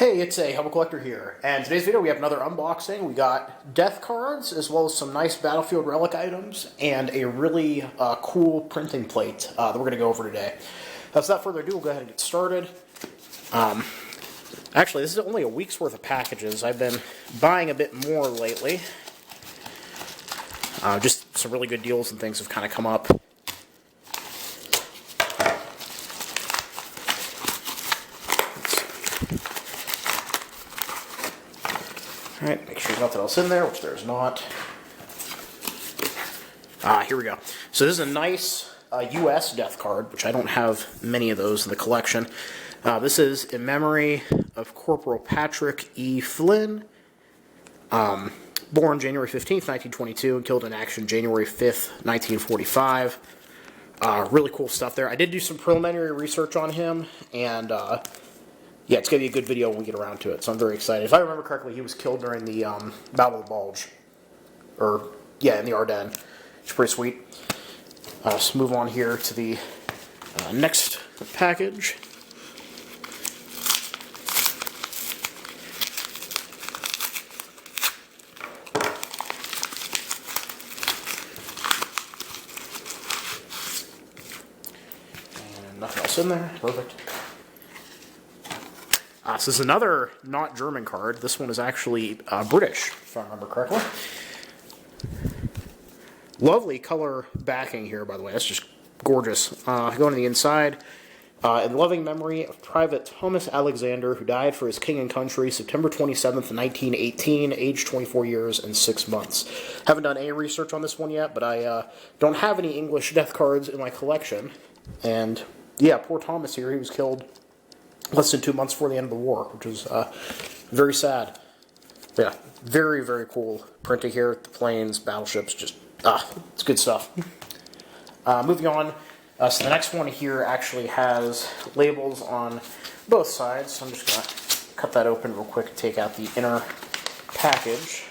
Hey, it's a Humble Collector here, and in today's video we have another unboxing. We got death cards, as well as some nice Battlefield relic items, and a really cool printing plate that we're going to go over today. Without further ado, we'll go ahead and get started. Actually, this is only a week's worth of packages. I've been buying a bit more lately. Just some really good deals and things have kind of come up. Alright, make sure there's nothing else in there, which there's not. Here we go. So this is a nice US death card, which I don't have many of those in the collection. This is in memory of Corporal Patrick E. Flynn, born January 15th, 1922, and killed in action January 5th, 1945. Really cool stuff there. I did do some preliminary research on him, and yeah, it's going to be a good video when we get around to it, so I'm very excited. If I remember correctly, he was killed during the Battle of the Bulge. Or, yeah, in the Ardennes. It's pretty sweet. Let's move on here to the next package. And nothing else in there. Perfect. So this is another not German card. This one is actually British, if I remember correctly. Lovely color backing here, by the way. That's just gorgeous. Going to the inside. In loving memory of Private Thomas Alexander, who died for his king and country September 27th, 1918, aged 24 years and 6 months. Haven't done any research on this one yet, but I don't have any English death cards in my collection. And, yeah, poor Thomas here. He was killed less than 2 months before the end of the war, which was very sad. Yeah, very, very cool printing here. The planes, battleships, just, it's good stuff. Moving on, so the next one here actually has labels on both sides, so I'm just going to cut that open real quick and take out the inner package.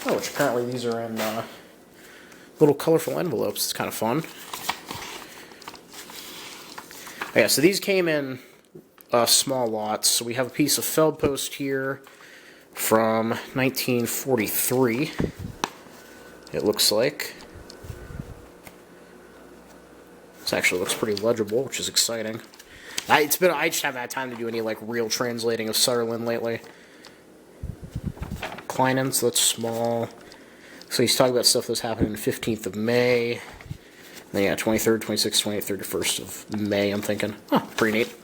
Oh, which apparently these are in little colorful envelopes. It's kind of fun. Yeah, so these came in small lots. So we have a piece of feldpost here from 1943, it looks like. This actually looks pretty legible, which is exciting. I just haven't had time to do any like real translating of Sutherland lately. Kleinen, so that's small. So he's talking about stuff that's happening on the 15th of May. Then, yeah, 23rd, 26th, 28th, 31st of May, I'm thinking. Huh, pretty neat.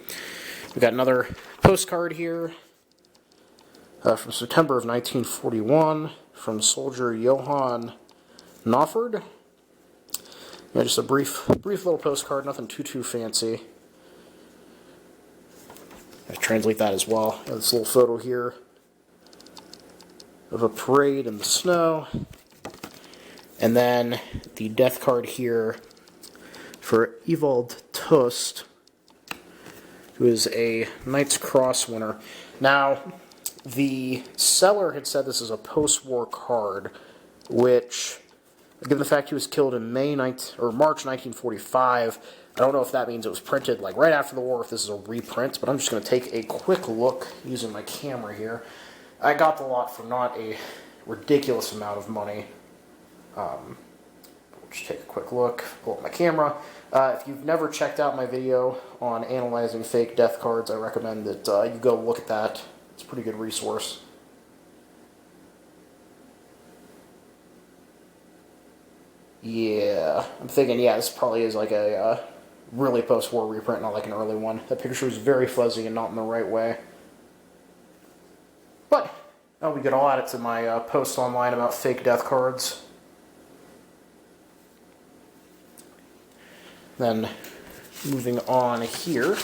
We've got another postcard here from September of 1941 from soldier Johann Nofford. Yeah, just a brief little postcard, nothing too fancy. I translate that as well. Got this little photo here of a parade in the snow. And then the death card here for Ewald Tost, who is a Knight's Cross winner. Now, the seller had said this is a post-war card, which, given the fact he was killed in March 1945, I don't know if that means it was printed like right after the war, if this is a reprint, but I'm just going to take a quick look using my camera here. I got the lot for not a ridiculous amount of money. Just take a quick look, pull up my camera. If you've never checked out my video on analyzing fake death cards, I recommend that you go look at that. It's a pretty good resource. Yeah, I'm thinking, yeah, this probably is like a really post-war reprint, not like an early one. That picture is very fuzzy and not in the right way. But we get all added to my post online about fake death cards. Then, moving on here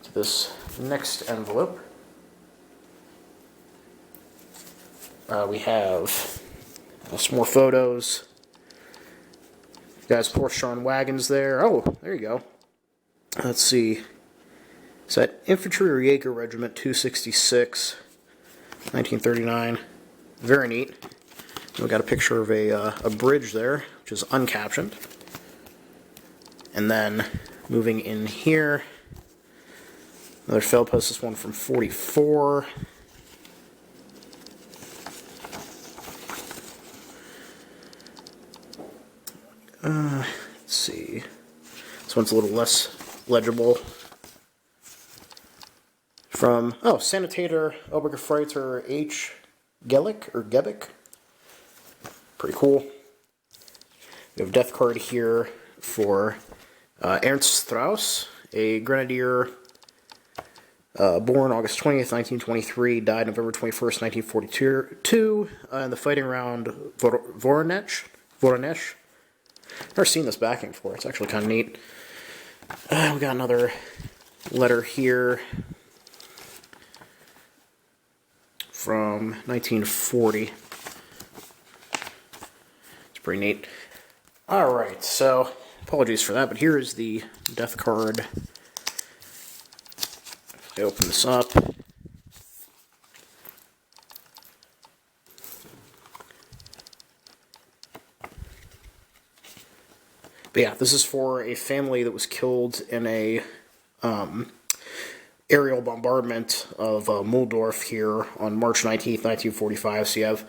to this next envelope, we have some more photos. Guys, horse-drawn wagons there. Oh, there you go. Let's see. Is that Infantry or Jaeger Regiment 266, 1939. Very neat. We got a picture of a bridge there, which is uncaptioned. And then moving in here. Another feldpost, this one from 44. Let's see. This one's a little less legible. From, oh, Sanitator Obergefreiter H. Gellick, or Gebick. Pretty cool. We have a death card here for Ernst Strauss, a grenadier born August 20th, 1923, died November 21st, 1942, in the fighting around Voronezh. Never seen this backing before. It's actually kind of neat. We got another letter here from 1940. It's pretty neat. Alright, so apologies for that, but here is the death card. I open this up. But yeah, this is for a family that was killed in a aerial bombardment of Muldorf here on March 19th, 1945. So you have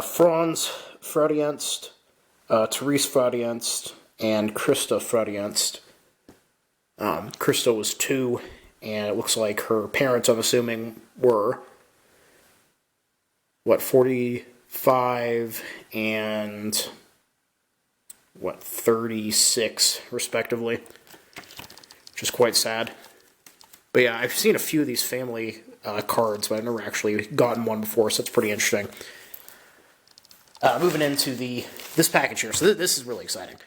Franz Fraudienst, Therese Fraudienst, and Christa Fraudienst. Christa was 2, and it looks like her parents, I'm assuming, were, 45 and 36, respectively, which is quite sad. But yeah, I've seen a few of these family cards, but I've never actually gotten one before, so it's pretty interesting. Moving into this package here, so this is really exciting.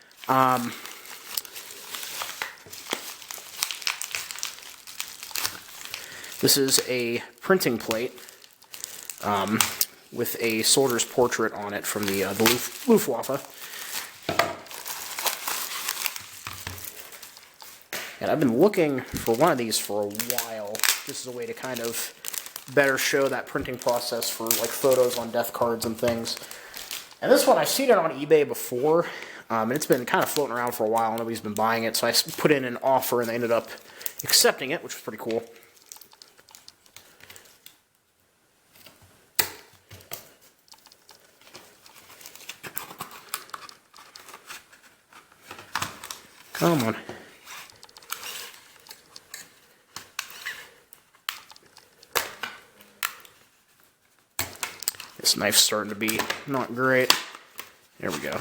This is a printing plate with a soldier's portrait on it from the Luftwaffe. And I've been looking for one of these for a while. This is a way to kind of better show that printing process for like photos on death cards and things. And this one, I've seen it on eBay before, and it's been kind of floating around for a while. Nobody's been buying it, so I put in an offer, and they ended up accepting it, which was pretty cool. Come on. This knife's starting to be not great. There we go.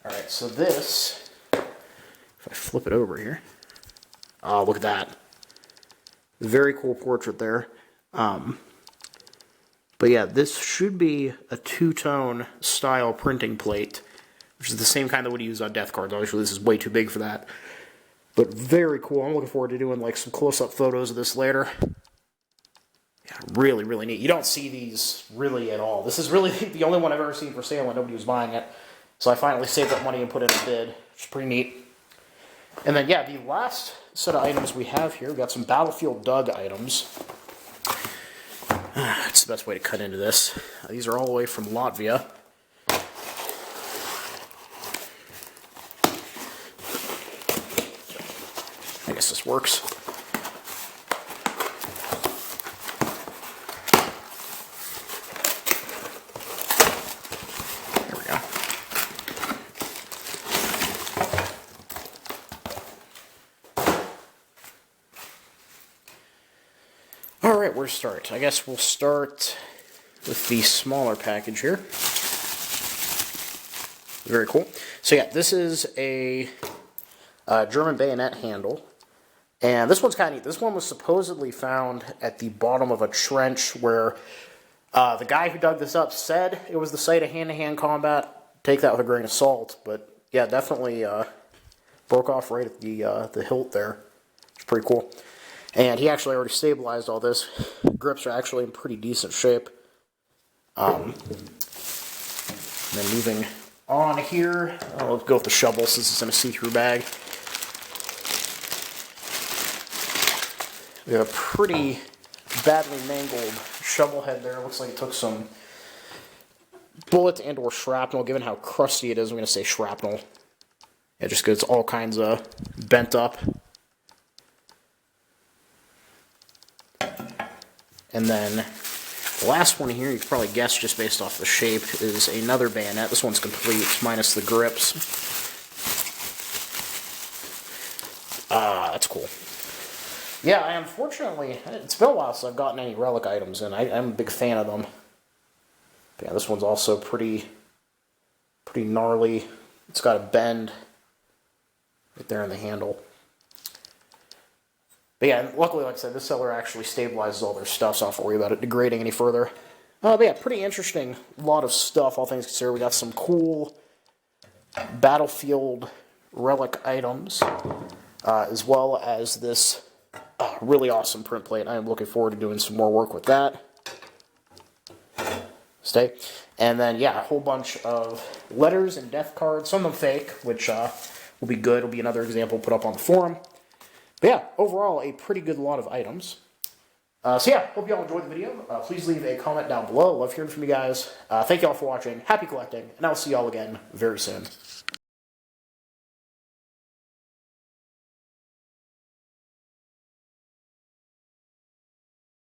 Alright, so this, if I flip it over here, oh, look at that. Very cool portrait there. But yeah, this should be a two-tone style printing plate, which is the same kind that would use on death cards. Obviously, this is way too big for that. But very cool. I'm looking forward to doing like some close-up photos of this later. Yeah, really, really neat. You don't see these really at all. This is really the only one I've ever seen for sale and nobody was buying it. So I finally saved up money and put in a bid, which is pretty neat. And then, yeah, the last set of items we have here, we've got some Battlefield Doug items. It's the best way to cut into this. These are all the way from Latvia. I guess this works. There we go. Alright, where to start? I guess we'll start with the smaller package here. Very cool. So yeah, this is a German bayonet handle. And this one's kind of neat. This one was supposedly found at the bottom of a trench where the guy who dug this up said it was the site of hand-to-hand combat. Take that with a grain of salt. But yeah, definitely broke off right at the hilt there. It's pretty cool. And he actually already stabilized all this. Grips are actually in pretty decent shape. And then moving on here, I'll go with the shovel since it's in a see-through bag. We have a pretty badly mangled shovel head there. Looks like it took some bullet and or shrapnel. Given how crusty it is, I'm going to say shrapnel. It just gets all kinds of bent up. And then the last one here, you can probably guess just based off the shape, is another bayonet. This one's complete, minus the grips. That's cool. Yeah, I unfortunately, it's been a while since I've gotten any relic items, and I'm a big fan of them. But yeah, this one's also pretty gnarly. It's got a bend right there in the handle. But yeah, luckily, like I said, this seller actually stabilizes all their stuff, so I don't have to worry about it degrading any further. But yeah, pretty interesting. Lot of stuff, all things considered. We got some cool battlefield relic items, as well as this really awesome print plate. I am looking forward to doing some more work with that. Stay. And then, yeah, a whole bunch of letters and death cards, some of them fake, which will be good. Will be another example put up on the forum. But yeah, overall, a pretty good lot of items. So yeah, hope you all enjoyed the video. Please leave a comment down below. Love hearing from you guys. Thank you all for watching. Happy collecting, and I'll see you all again very soon.